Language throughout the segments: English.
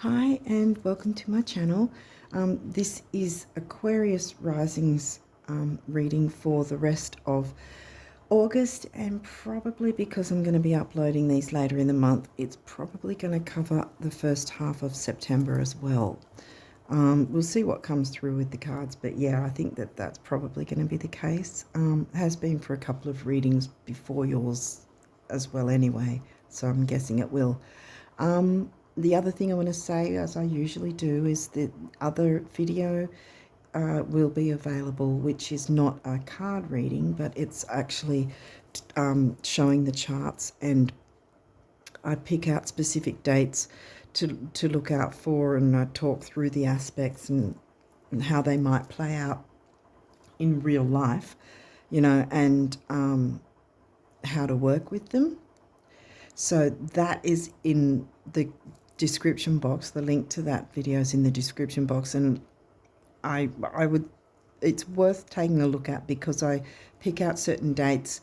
Hi and welcome to my channel. This is Aquarius Risings reading for the rest of August, and probably because I'm going to be uploading these later in the month, it's probably going to cover the first half of September as well. We'll see what comes through with the cards, but yeah, I think that that's probably going to be the case. Has been for a couple of readings before yours as well anyway, so I'm guessing it will. The other thing I want to say, as I usually do, is that other video will be available, which is not a card reading, but it's actually showing the charts, and I pick out specific dates to look out for, and I talk through the aspects and how they might play out in real life, and how to work with them. So that is in the description box. The link to that video is in the description box, and I would, it's worth taking a look at because I pick out certain dates,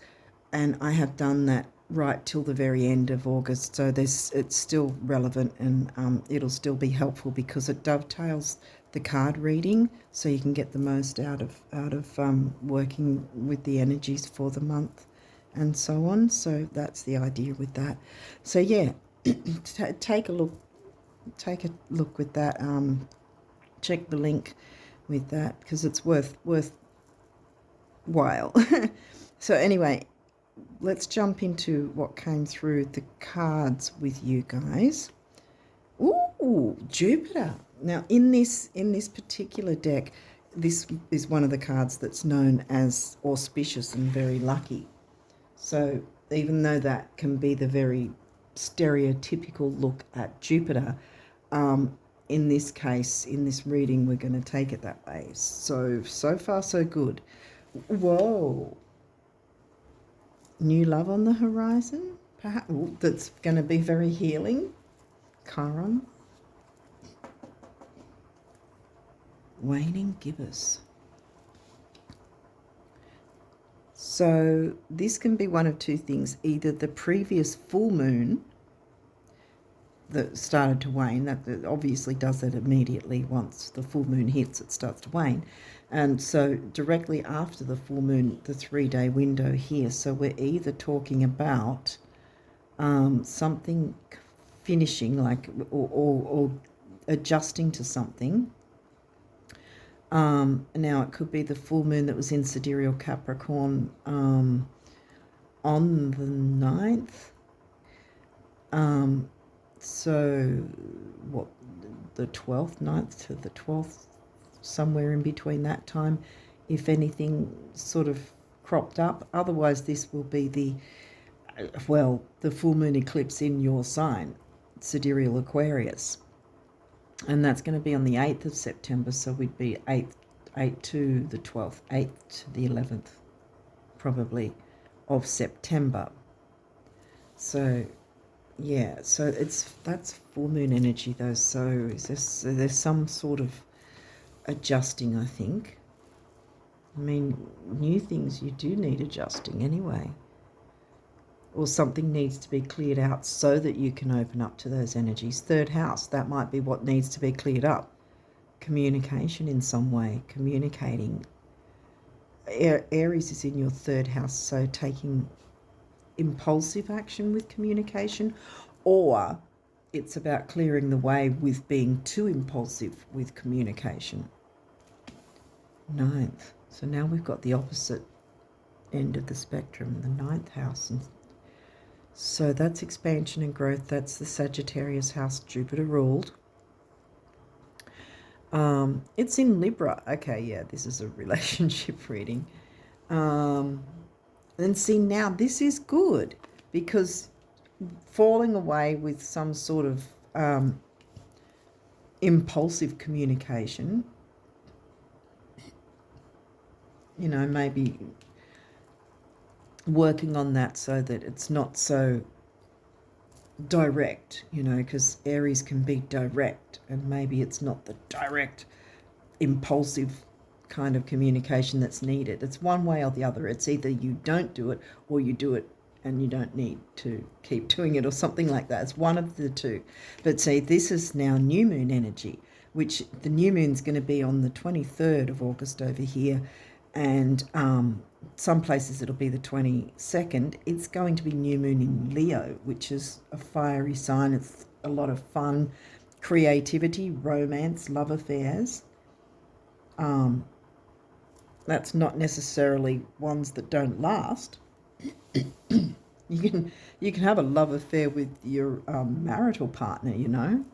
and I have done that right till the very end of August. So it's still relevant, and it'll still be helpful because it dovetails the card reading, so you can get the most out of working with the energies for the month and so on. So that's the idea with that. So yeah, take a look with that. Check the link with that because it's worthwhile. So anyway, let's jump into what came through the cards with you guys. Ooh, Jupiter. Now in this particular deck, this is one of the cards that's known as auspicious and very lucky. So even though that can be the very stereotypical look at Jupiter, in this case, in this reading, we're going to take it that way. So far, so good. Whoa. New love on the horizon, perhaps. Ooh, that's going to be very healing. Chiron. Waning gibbous. So this can be one of two things. Either the previous full moon that started to wane, that obviously does that immediately. Once the full moon hits, it starts to wane. And so directly after the full moon, the 3-day window here. So we're either talking about something finishing, like, or adjusting to something. Now it could be the full moon that was in Sidereal Capricorn on the 9th. So what, the 12th, 9th to the 12th, somewhere in between that time, if anything sort of cropped up. Otherwise this will be the full moon eclipse in your sign, Sidereal Aquarius. And that's going to be on the 8th of September, so we'd be 8 to the 12th, 8th to the 11th, probably, of September. So, yeah, so that's full moon energy, though. So there's some sort of adjusting, I think. I mean, new things, you do need adjusting anyway. Or something needs to be cleared out so that you can open up to those energies. 3rd house, that might be what needs to be cleared up. Communication in some way, communicating. Aries is in your 3rd house, so taking impulsive action with communication, or it's about clearing the way with being too impulsive with communication. 9th. So now we've got the opposite end of the spectrum, the 9th house. And so that's expansion and growth. That's the Sagittarius house Jupiter ruled. It's in Libra. Okay, yeah, this is a relationship reading. And see, now this is good because falling away with some sort of impulsive communication, maybe working on that so that it's not so direct, because Aries can be direct, and maybe it's not the direct, impulsive kind of communication that's needed. It's one way or the other. It's either you don't do it or you do it and you don't need to keep doing it or something like that. It's one of the two. But see, this is now new moon energy, which the new moon's going to be on the 23rd of August over here, and some places it'll be the 22nd. It's going to be new moon in Leo, which is a fiery sign. It's a lot of fun, creativity, romance, love affairs. That's not necessarily ones that don't last. You can have a love affair with your marital partner, you know,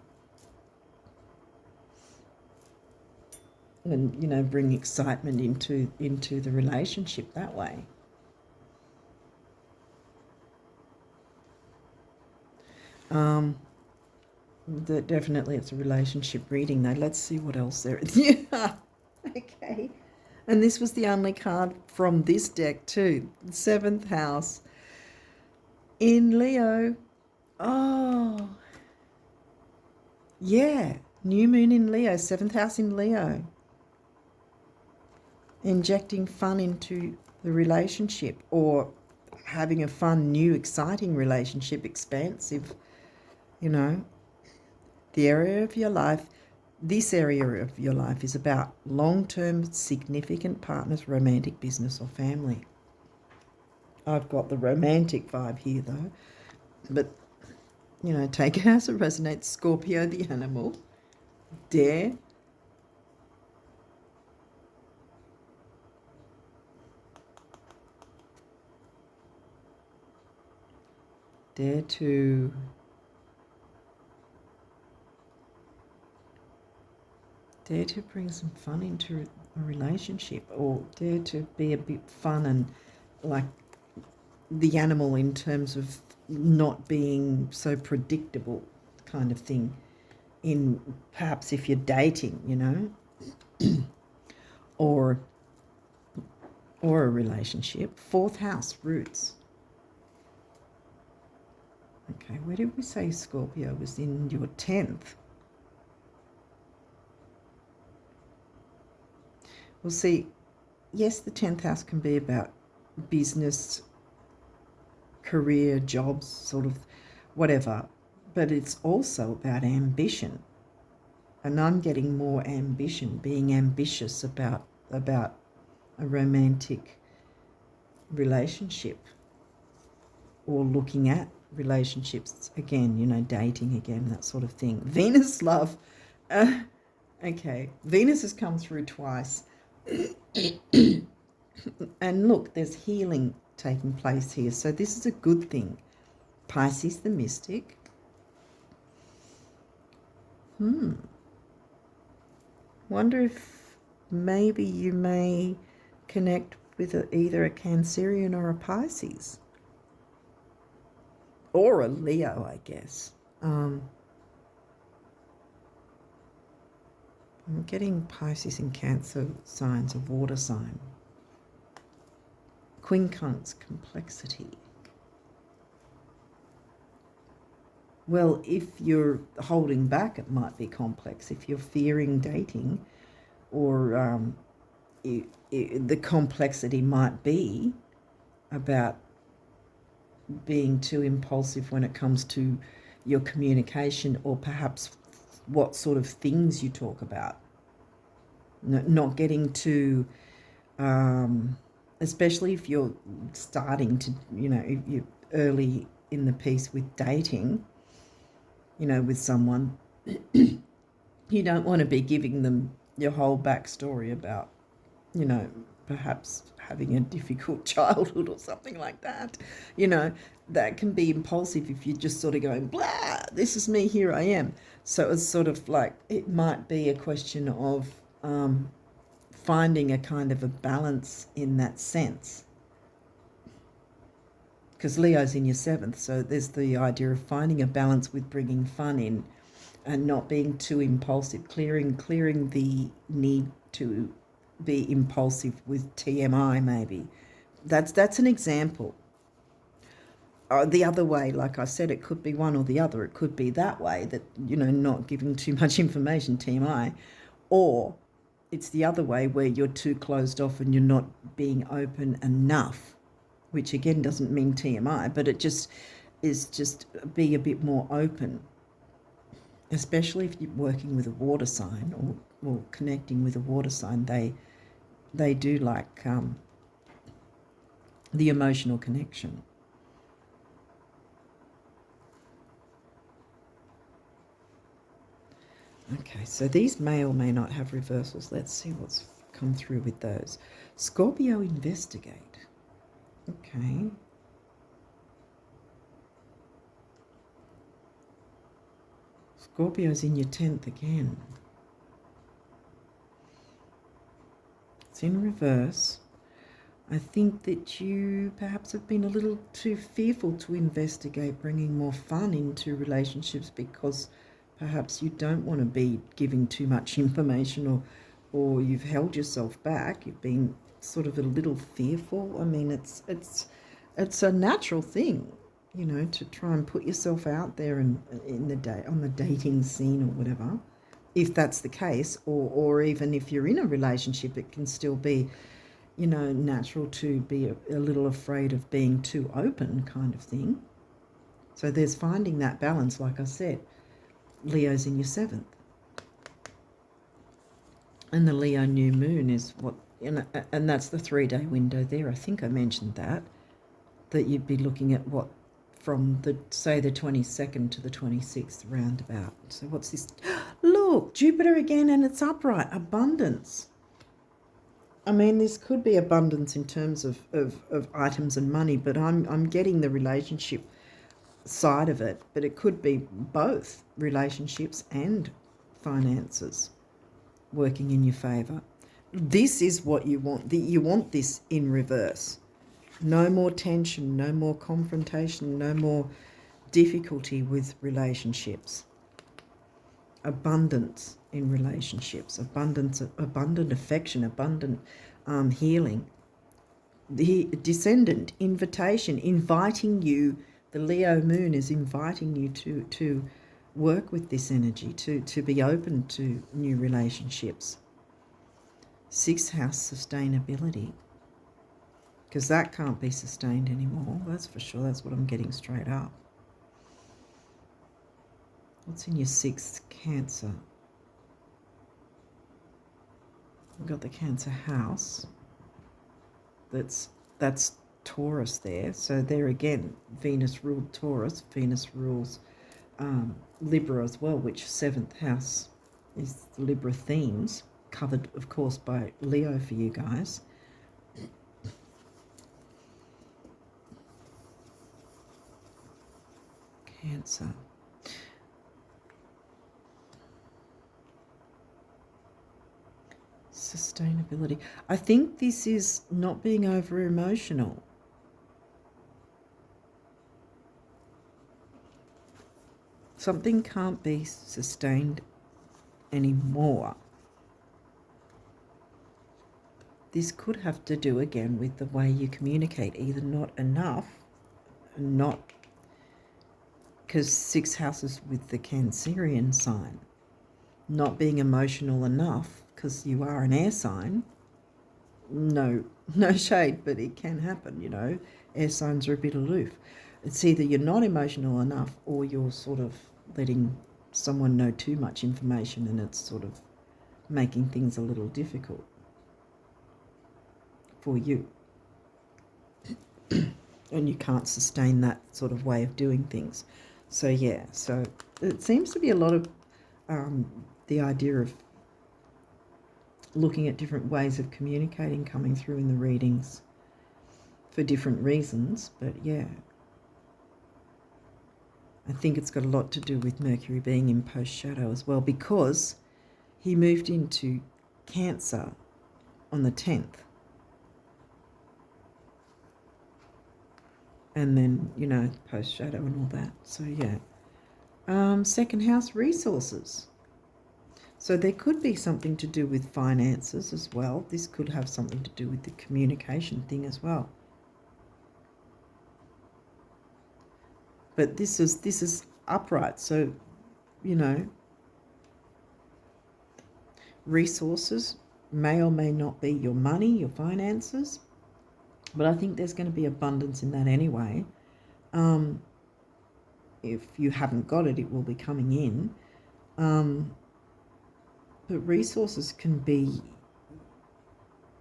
and bring excitement into the relationship that way. Definitely it's a relationship reading though. Let's see what else there is. Yeah. Okay. And this was the only card from this deck too. 7th house in Leo. Oh. Yeah. New moon in Leo. 7th house in Leo. Injecting fun into the relationship, or having a fun, new, exciting relationship, expansive, the area of your life. This area of your life is about long-term significant partners, romantic, business, or family. I've got the romantic vibe here though, but take it as it resonates. Scorpio, the animal. Dare to bring some fun into a relationship, or dare to be a bit fun and like the animal in terms of not being so predictable kind of thing, in perhaps if you're dating, or a relationship. 4th house, roots. Okay, where did we say Scorpio was in your 10th? Well, see, yes, the 10th house can be about business, career, jobs, sort of whatever, but it's also about ambition. And I'm getting more ambition, being ambitious about a romantic relationship, or looking at relationships again, dating again, that sort of thing. Venus love. Okay, Venus has come through twice. And look, there's healing taking place here. So this is a good thing. Pisces, the mystic. Wonder if maybe you may connect with either a Cancerian or a Pisces. Or a Leo, I guess. I'm getting Pisces and Cancer signs, a water sign. Quincunx, complexity. Well, if you're holding back, it might be complex. If you're fearing dating, or the complexity might be about being too impulsive when it comes to your communication, or perhaps what sort of things you talk about. Not getting to, especially if you're starting to, if you're early in the piece with dating, with someone, you don't want to be giving them your whole backstory about, perhaps having a difficult childhood or something like that. That can be impulsive if you're just sort of going, blah, this is me, here I am. So it's sort of like, it might be a question of finding a kind of a balance in that sense. Because Leo's in your 7th, so there's the idea of finding a balance with bringing fun in and not being too impulsive, clearing the need to be impulsive with TMI maybe. That's an example. The other way, like I said, it could be one or the other. It could be that way, that, not giving too much information, TMI, or it's the other way where you're too closed off and you're not being open enough which again doesn't mean TMI, but it just is just be a bit more open, especially if you're working with a water sign or connecting with a water sign. They do like the emotional connection. Okay, so these may or may not have reversals. Let's see what's come through with those. Scorpio, investigate. Okay. Scorpio's in your 10th again. It's in reverse. I think that you perhaps have been a little too fearful to investigate bringing more fun into relationships because perhaps you don't want to be giving too much information, or you've held yourself back. You've been sort of a little fearful. I mean, it's a natural thing, you know, to try and put yourself out there on the dating scene or whatever, if that's the case, or even if you're in a relationship, it can still be, you know, natural to be a little afraid of being too open, kind of thing. So there's finding that balance. Like I said, Leo's in your 7th, and the Leo new moon is what, you know, and that's the 3-day window there. I think I mentioned that you'd be looking at what, from the 22nd to the 26th roundabout. So what's this? Look, Jupiter again, and it's upright. Abundance. I mean, this could be abundance in terms of items and money, but I'm getting the relationship side of it, but it could be both relationships and finances working in your favour. This is what you want. You want this in reverse. No more tension, no more confrontation, no more difficulty with relationships. Abundance in relationships, abundant affection, abundant healing. The descendant, invitation, inviting you. The Leo moon is inviting you to work with this energy, to be open to new relationships. 6th house, sustainability, because that can't be sustained anymore, that's for sure. That's what I'm getting straight up. What's in your 6th? Cancer. We've got the Cancer house. That's Taurus there. So there again, Venus ruled Taurus. Venus rules Libra as well, which 7th house is the Libra themes, covered, of course, by Leo for you guys. Cancer. Sustainability. I think this is not being over emotional. Something can't be sustained anymore. This could have to do again with the way you communicate, either not enough, not, because 6 houses with the Cancerian sign, not being emotional enough, because you are an air sign. No shade, but it can happen, you know. Air signs are a bit aloof. It's either you're not emotional enough, or you're sort of letting someone know too much information, and it's sort of making things a little difficult for you. And you can't sustain that sort of way of doing things. So yeah, so it seems to be a lot of the idea of looking at different ways of communicating coming through in the readings for different reasons. But yeah, I think it's got a lot to do with Mercury being in post-shadow as well, because he moved into Cancer on the 10th. And then, you know, post-shadow and all that. So yeah. 2nd house, resources. So there could be something to do with finances as well. This could have something to do with the communication thing as well. But this is upright, so, you know, resources may or may not be your money, your finances. But I think there's going to be abundance in that anyway. If you haven't got it, it will be coming in. But resources can be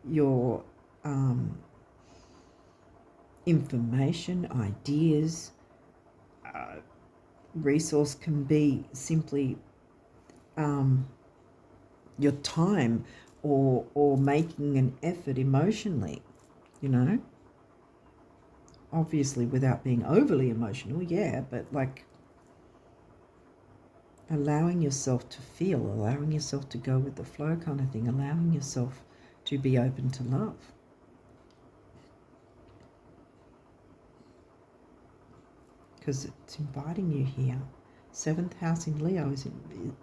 your information, ideas. Resource can be simply your time or making an effort emotionally, you know. Obviously without being overly emotional, yeah, but like allowing yourself to feel, allowing yourself to go with the flow kind of thing, allowing yourself to be open to love. Because it's inviting you here. 7th house in Leo is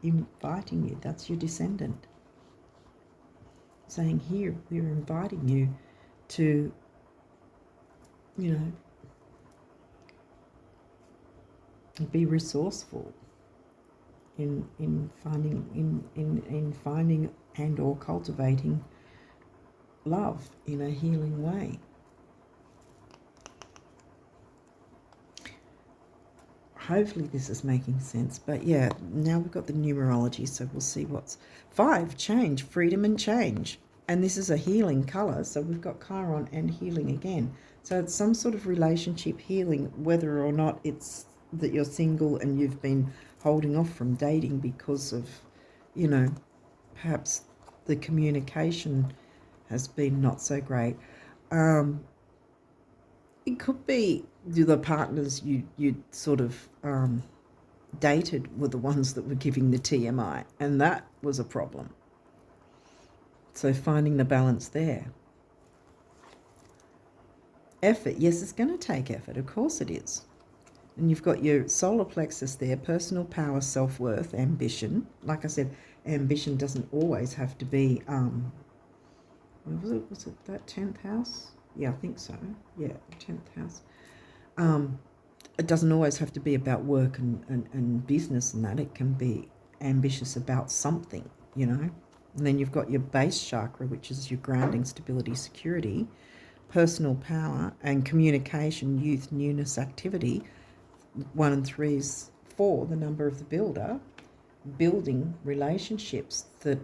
inviting you. That's your descendant. Saying here, we're inviting you to, you know, be resourceful in finding and or cultivating love in a healing way. Hopefully this is making sense. But yeah, now we've got the numerology, so we'll see what's 5, change, freedom and change. And this is a healing colour, so we've got Chiron and healing again. So it's some sort of relationship healing, whether or not it's that you're single and you've been holding off from dating because of, you know, perhaps the communication has been not so great. It could be the partners you sort of dated were the ones that were giving the TMI, and that was a problem. So finding the balance there. Effort, yes, it's going to take effort, of course it is. And you've got your solar plexus there, personal power, self-worth, ambition. Like I said, ambition doesn't always have to be, was it that 10th house? Yeah, I think so. Yeah, 10th house. It doesn't always have to be about work and business and that. It can be ambitious about something, you know. And then you've got your base chakra, which is your grounding, stability, security, personal power and communication, youth, newness, activity. 1 and 3 is 4, the number of the builder, building relationships that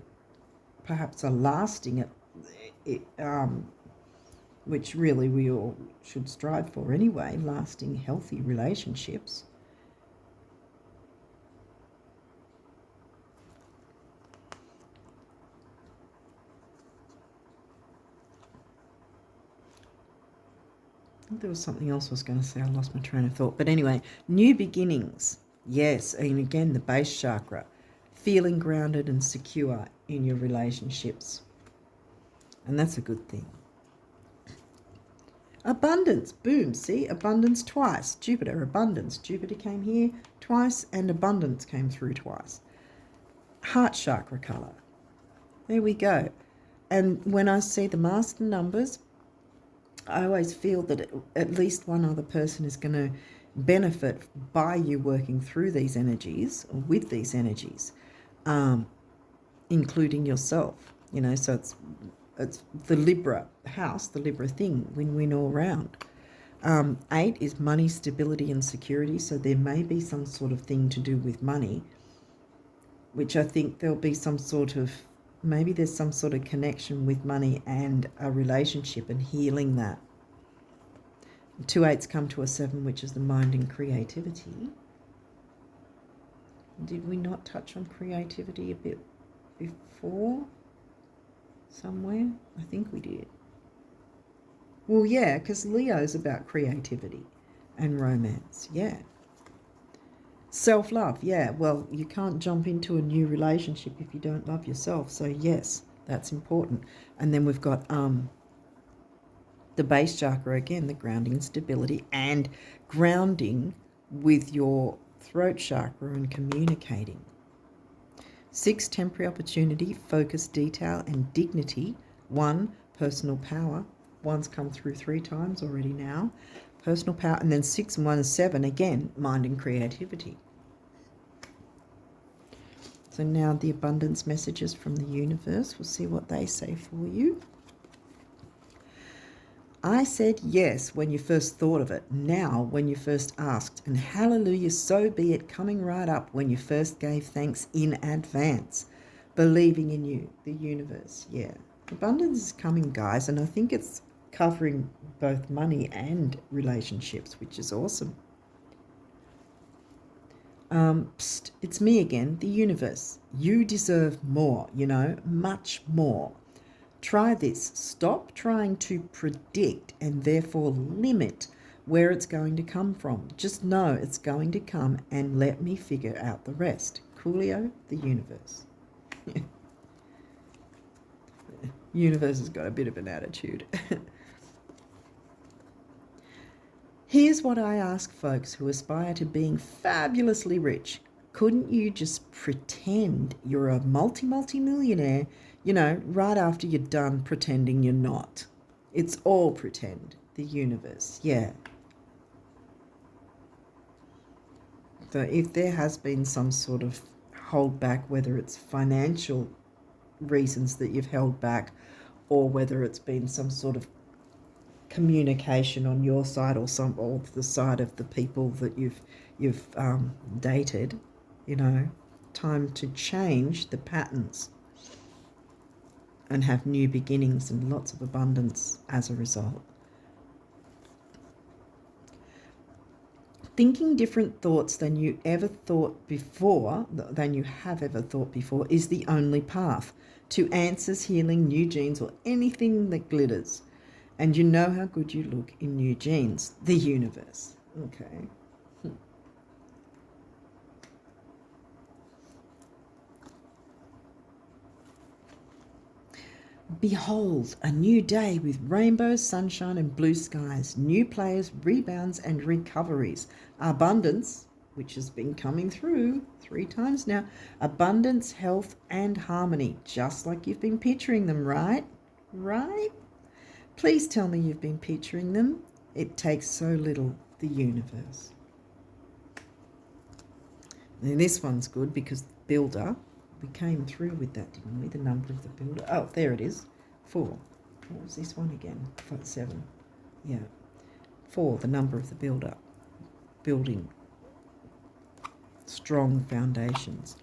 perhaps are lasting, which really we all should strive for anyway, lasting, healthy relationships. I think there was something else I was going to say. I lost my train of thought. But anyway, new beginnings. Yes, and again, the base chakra. Feeling grounded and secure in your relationships. And that's a good thing. Abundance. Boom. See? Abundance twice. Jupiter. Abundance. Jupiter came here twice and abundance came through twice. Heart chakra colour. There we go. And when I see the master numbers, I always feel that at least one other person is going to benefit by you working through these energies or with these energies, including yourself. You know, so it's the Libra house, the Libra thing, win-win all round. 8 is money, stability and security, so there may be some sort of thing to do with money, which I think there'll be some sort of, maybe there's some sort of connection with money and a relationship and healing that. 2 8s come to a 7, which is the mind and creativity. Did we not touch on creativity a bit before? Somewhere? I think we did. Well, yeah, because Leo's about creativity and romance, yeah. Self-love, yeah. Well, you can't jump into a new relationship if you don't love yourself. So, yes, that's important. And then we've got the base chakra, again, the grounding and stability, and grounding with your throat chakra and communicating. 6, temporary opportunity, focus, detail, and dignity. 1, personal power. 1's come through 3 times already now. Personal power. And then 6 and 1 is 7, again, mind and creativity. So now the abundance messages from the universe. We'll see what they say for you. I said yes when you first thought of it, now when you first asked, and hallelujah, so be it, coming right up when you first gave thanks in advance, believing in you, the universe. Yeah, abundance is coming, guys, and I think it's covering both money and relationships, which is awesome. Psst, it's me again, the universe. You deserve more, much more. Try this. Stop trying to predict and therefore limit where it's going to come from. Just know it's going to come and let me figure out the rest. Coolio, the universe. Universe has got a bit of an attitude. Here's what I ask folks who aspire to being fabulously rich. Couldn't you just pretend you're a multi-millionaire, right after you're done pretending you're not? It's all pretend, the universe, yeah. So if there has been some sort of hold back, whether it's financial reasons that you've held back or whether it's been some sort of communication on your side or the side of the people that you've dated, time to change the patterns and have new beginnings and lots of abundance as a result. Thinking different thoughts than you have ever thought before is the only path to answers, healing, new genes, or anything that glitters. And you know how good you look in new genes, the universe. Okay. Behold, a new day with rainbows, sunshine, and blue skies, new players, rebounds, and recoveries. Abundance, which has been coming through 3 times now. Abundance, health, and harmony, just like you've been picturing them, right? Right? Please tell me you've been picturing them. It takes so little, the universe. And this one's good because the builder, we came through with that, didn't we? The number of the builder. Oh, there it is. 4. What was this one again? 7. Yeah. 4, the number of the builder. Building strong foundations.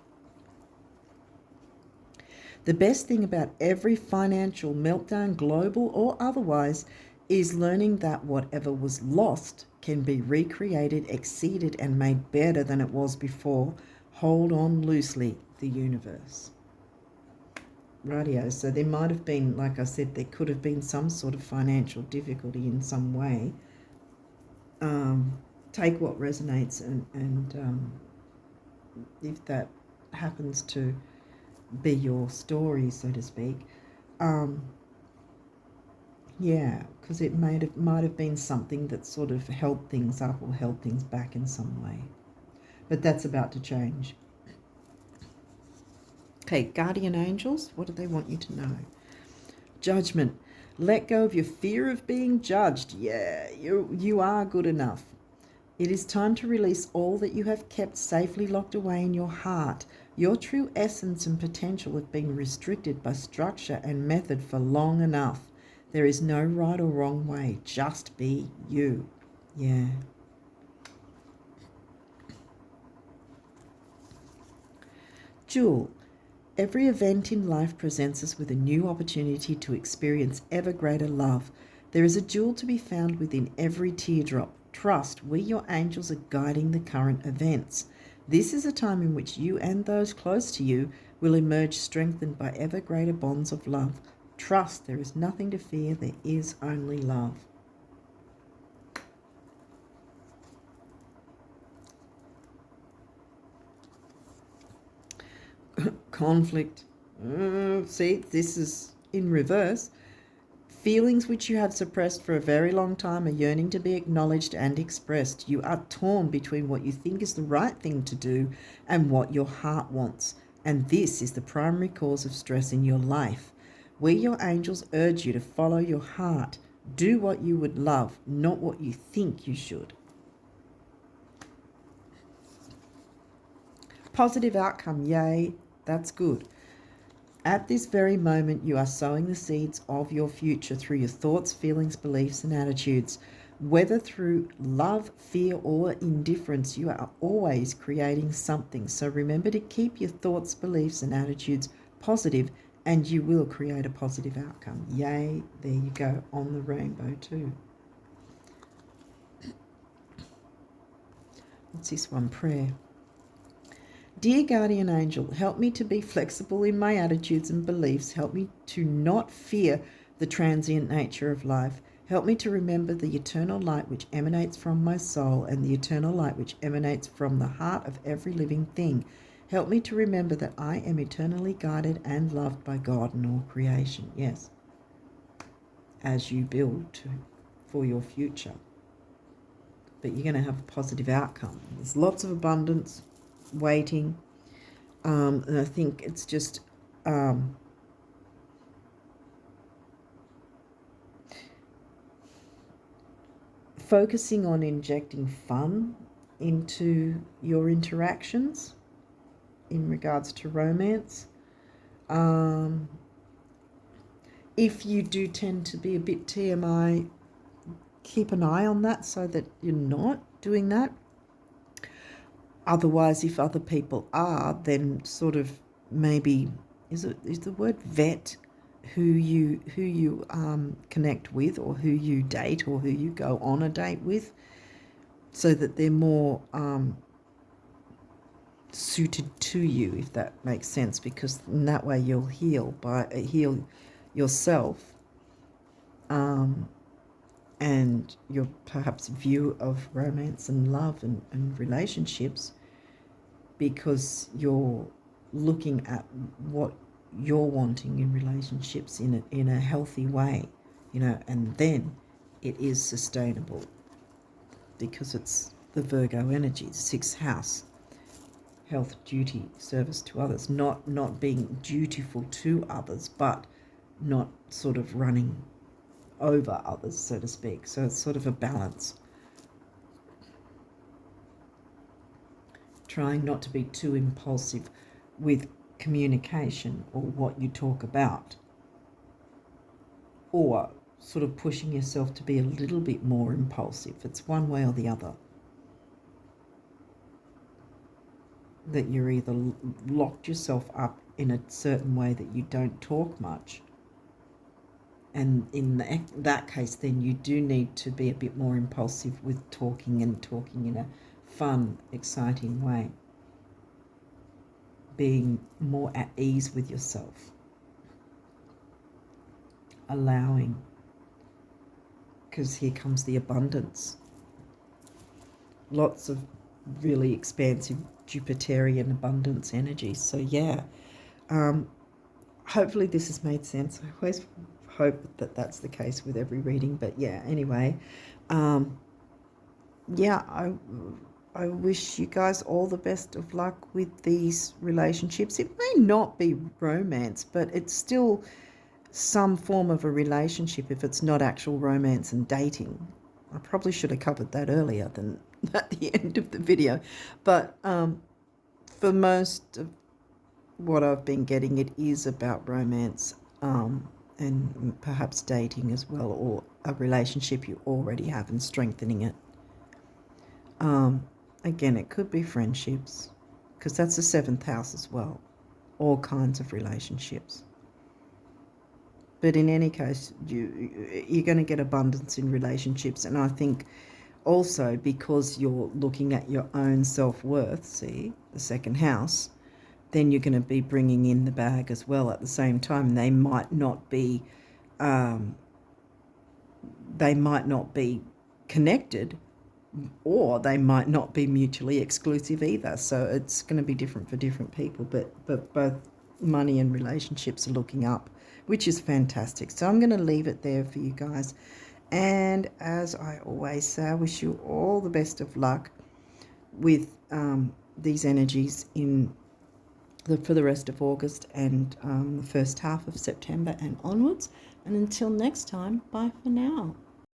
The best thing about every financial meltdown, global or otherwise, is learning that whatever was lost can be recreated, exceeded, and made better than it was before. Hold on loosely, the universe. Rightio. So there might have been, like I said, there could have been some sort of financial difficulty in some way. Take what resonates and if that happens to be your story, so to speak, yeah, because it might have been something that sort of held things up or held things back in some way. But that's about to change. Okay, guardian angels, what do they want you to know? Judgment. Let go of your fear of being judged. Yeah, you are good enough. It is time to release all that you have kept safely locked away in your heart. Your true essence and potential have been restricted by structure and method for long enough. There is no right or wrong way. Just be you. Yeah. Jewel. Every event in life presents us with a new opportunity to experience ever greater love. There is a jewel to be found within every teardrop. Trust, we, your angels, are guiding the current events. This is a time in which you and those close to you will emerge strengthened by ever greater bonds of love. Trust, there is nothing to fear, there is only love. Conflict. See, this is in reverse. Feelings which you have suppressed for a very long time are yearning to be acknowledged and expressed. You are torn between what you think is the right thing to do and what your heart wants. And this is the primary cause of stress in your life. We, your angels, urge you to follow your heart. Do what you would love, not what you think you should. Positive outcome, yay, that's good. At this very moment, you are sowing the seeds of your future through your thoughts, feelings, beliefs, and attitudes. Whether through love, fear, or indifference, you are always creating something. So remember to keep your thoughts, beliefs, and attitudes positive, and you will create a positive outcome. Yay, there you go, on the rainbow too. What's this one? Prayer. Dear guardian angel, help me to be flexible in my attitudes and beliefs. Help me to not fear the transient nature of life. Help me to remember the eternal light which emanates from my soul and the eternal light which emanates from the heart of every living thing. Help me to remember that I am eternally guided and loved by God and all creation. Yes, as you build for your future. But you're going to have a positive outcome. There's lots of abundance waiting, and I think it's just focusing on injecting fun into your interactions in regards to romance. If you do tend to be a bit TMI, keep an eye on that so that you're not doing that. Otherwise, if other people are, then sort of maybe is the word vet who you connect with, or who you date, or who you go on a date with, so that they're more suited to you, if that makes sense. Because in that way you'll heal yourself, and your perhaps view of romance and love and relationships, because you're looking at what you're wanting in relationships in a healthy way, and then it is sustainable, because it's the Virgo energy, the sixth house, health, duty, service to others, not being dutiful to others, but not sort of running over others, so to speak. So it's sort of a balance. Trying not to be too impulsive with communication or what you talk about, or sort of pushing yourself to be a little bit more impulsive. It's one way or the other. That you're either locked yourself up in a certain way that you don't talk much, and in that case, then you do need to be a bit more impulsive with talking in a fun, exciting way. Being more at ease with yourself. Allowing. Because here comes the abundance. Lots of really expansive Jupiterian abundance energy. So yeah, hopefully this has made sense. I always hope that that's the case with every reading, but yeah, anyway, yeah, I wish you guys all the best of luck with these relationships. It may not be romance, but it's still some form of a relationship if it's not actual romance and dating. I probably should have covered that earlier than at the end of the video, but for most of what I've been getting, it is about romance, and perhaps dating as well, or a relationship you already have and strengthening it. Again, it could be friendships, because that's the seventh house as well. All kinds of relationships. But in any case, you're going to get abundance in relationships. And I think also because you're looking at your own self-worth, see, the second house, then you're going to be bringing in the bag as well at the same time. They might not be connected, or they might not be mutually exclusive either. So it's going to be different for different people, but both money and relationships are looking up, which is fantastic. So I'm going to leave it there for you guys. And as I always say, I wish you all the best of luck with these energies for the rest of August and the first half of September and onwards. And until next time, bye for now.